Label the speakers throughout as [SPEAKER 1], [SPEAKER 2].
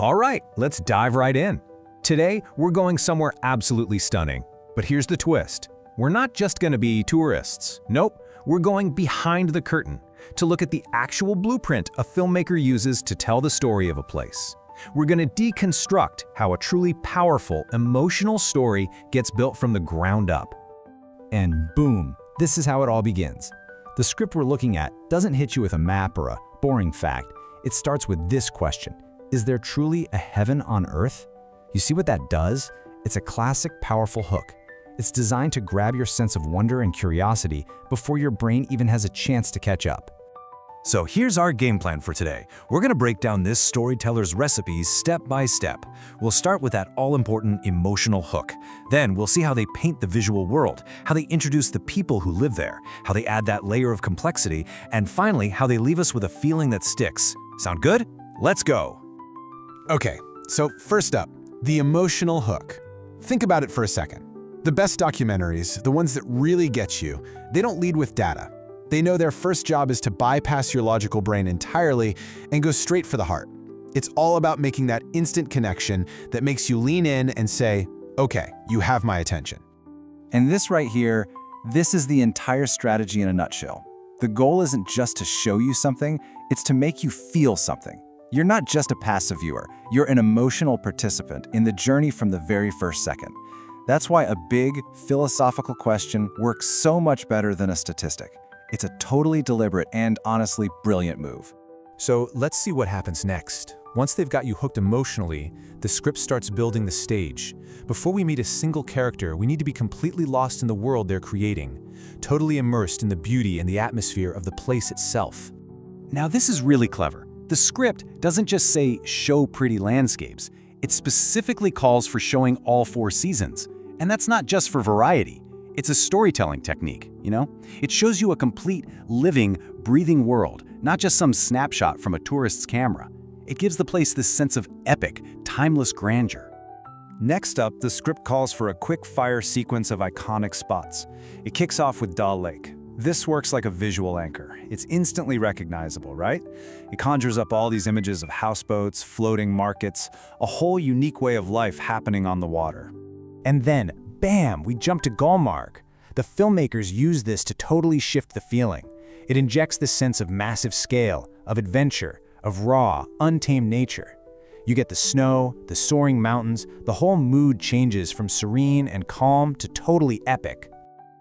[SPEAKER 1] All right, let's dive right in. Today, we're going somewhere absolutely stunning. But here's the twist. We're not just going to be tourists. Nope, we're going behind the curtain to look at the actual blueprint a filmmaker uses to tell the story of a place. We're going to deconstruct how a truly powerful, emotional story gets built from the ground up.
[SPEAKER 2] And boom, this is how it all begins. The script we're looking at doesn't hit you with a map or a boring fact. It starts with this question: is there truly a heaven on earth? You see what that does? It's a classic, powerful hook. It's designed to grab your sense of wonder and curiosity before your brain even has a chance to catch up.
[SPEAKER 1] So here's our game plan for today. We're going to break down this storyteller's recipes step by step. We'll start with that all-important emotional hook. Then we'll see how they paint the visual world, how they introduce the people who live there, how they add that layer of complexity, and finally, how they leave us with a feeling that sticks. Sound good? Let's go!
[SPEAKER 3] Okay, so first up, the emotional hook. Think about it for a second. The best documentaries, the ones that really get you, they don't lead with data. They know their first job is to bypass your logical brain entirely and go straight for the heart. It's all about making that instant connection that makes you lean in and say, okay, you have my attention.
[SPEAKER 2] And this right here, this is the entire strategy in a nutshell. The goal isn't just to show you something, it's to make you feel something. You're not just a passive viewer, you're an emotional participant in the journey from the very first second. That's why a big, philosophical question works so much better than a statistic. It's a totally deliberate and honestly brilliant move.
[SPEAKER 1] So let's see what happens next. Once they've got you hooked emotionally, the script starts building the stage. Before we meet a single character, we need to be completely lost in the world they're creating, totally immersed in the beauty and the atmosphere of the place itself.
[SPEAKER 2] Now this is really clever. The script doesn't just say, show pretty landscapes. It specifically calls for showing all 4 seasons. And that's not just for variety. It's a storytelling technique, you know? It shows you a complete, living, breathing world, not just some snapshot from a tourist's camera. It gives the place this sense of epic, timeless grandeur.
[SPEAKER 1] Next up, the script calls for a quick-fire sequence of iconic spots. It kicks off with Dal Lake. This works like a visual anchor. It's instantly recognizable, right? It conjures up all these images of houseboats, floating markets, a whole unique way of life happening on the water. And then, bam, we jump to Gulmarg. The filmmakers use this to totally shift the feeling. It injects this sense of massive scale, of adventure, of raw, untamed nature. You get the snow, the soaring mountains, the whole mood changes from serene and calm to totally epic.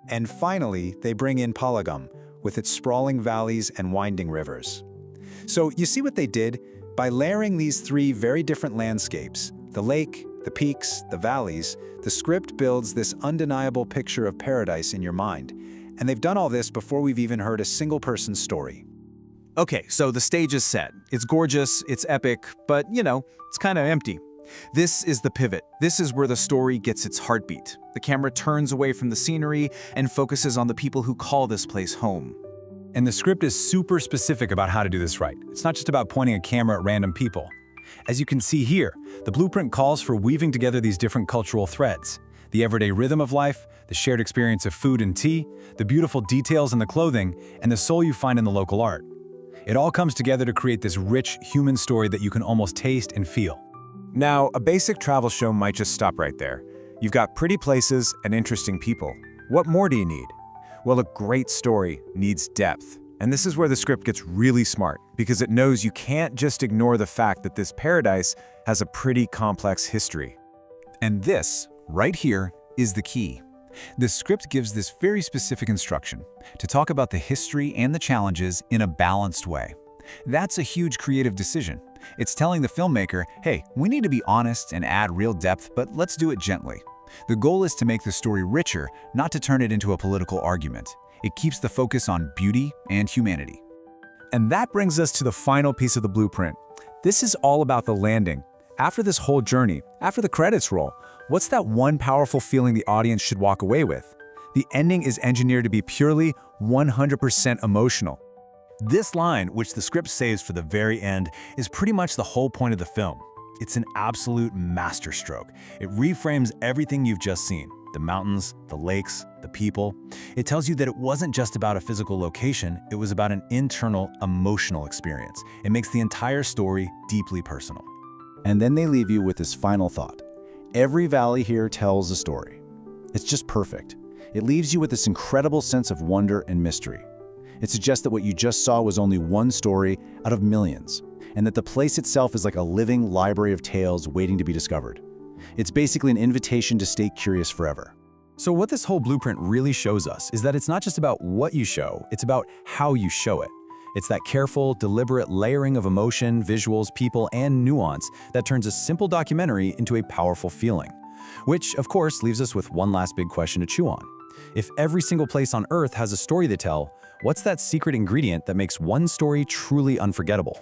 [SPEAKER 4] And finally, they bring in Pahalgam, with its sprawling valleys and winding rivers. So you see what they did? By layering these 3 very different landscapes, the lake, the peaks, the valleys, the script builds this undeniable picture of paradise in your mind. And they've done all this before we've even heard a single person's story.
[SPEAKER 1] Okay, so the stage is set. It's gorgeous, it's epic, but, it's kind of empty. This is the pivot. This is where the story gets its heartbeat. The camera turns away from the scenery and focuses on the people who call this place home. And the script is super specific about how to do this right. It's not just about pointing a camera at random people. As you can see here, the blueprint calls for weaving together these different cultural threads. The everyday rhythm of life, the shared experience of food and tea, the beautiful details in the clothing, and the soul you find in the local art. It all comes together to create this rich, human story that you can almost taste and feel. Now, a basic travel show might just stop right there. You've got pretty places and interesting people. What more do you need? Well, a great story needs depth. And this is where the script gets really smart, because it knows you can't just ignore the fact that this paradise has a pretty complex history. And this, right here, is the key. The script gives this very specific instruction to talk about the history and the challenges in a balanced way. That's a huge creative decision. It's telling the filmmaker, hey, we need to be honest and add real depth, but let's do it gently. The goal is to make the story richer, not to turn it into a political argument. It keeps the focus on beauty and humanity. And that brings us to the final piece of the blueprint. This is all about the landing. After this whole journey, after the credits roll, what's that one powerful feeling the audience should walk away with? The ending is engineered to be purely 100% emotional. This line, which the script saves for the very end, is pretty much the whole point of the film. It's an absolute masterstroke. It reframes everything you've just seen. The mountains, the lakes, the people. It tells you that it wasn't just about a physical location, it was about an internal, emotional experience. It makes the entire story deeply personal.
[SPEAKER 2] And then they leave you with this final thought. Every valley here tells a story. It's just perfect. It leaves you with this incredible sense of wonder and mystery. It suggests that what you just saw was only one story out of millions, and that the place itself is like a living library of tales waiting to be discovered. It's basically an invitation to stay curious forever.
[SPEAKER 1] So what this whole blueprint really shows us is that it's not just about what you show, it's about how you show it. It's that careful, deliberate layering of emotion, visuals, people, and nuance that turns a simple documentary into a powerful feeling. Which, of course, leaves us with one last big question to chew on. If every single place on Earth has a story to tell, what's that secret ingredient that makes one story truly unforgettable?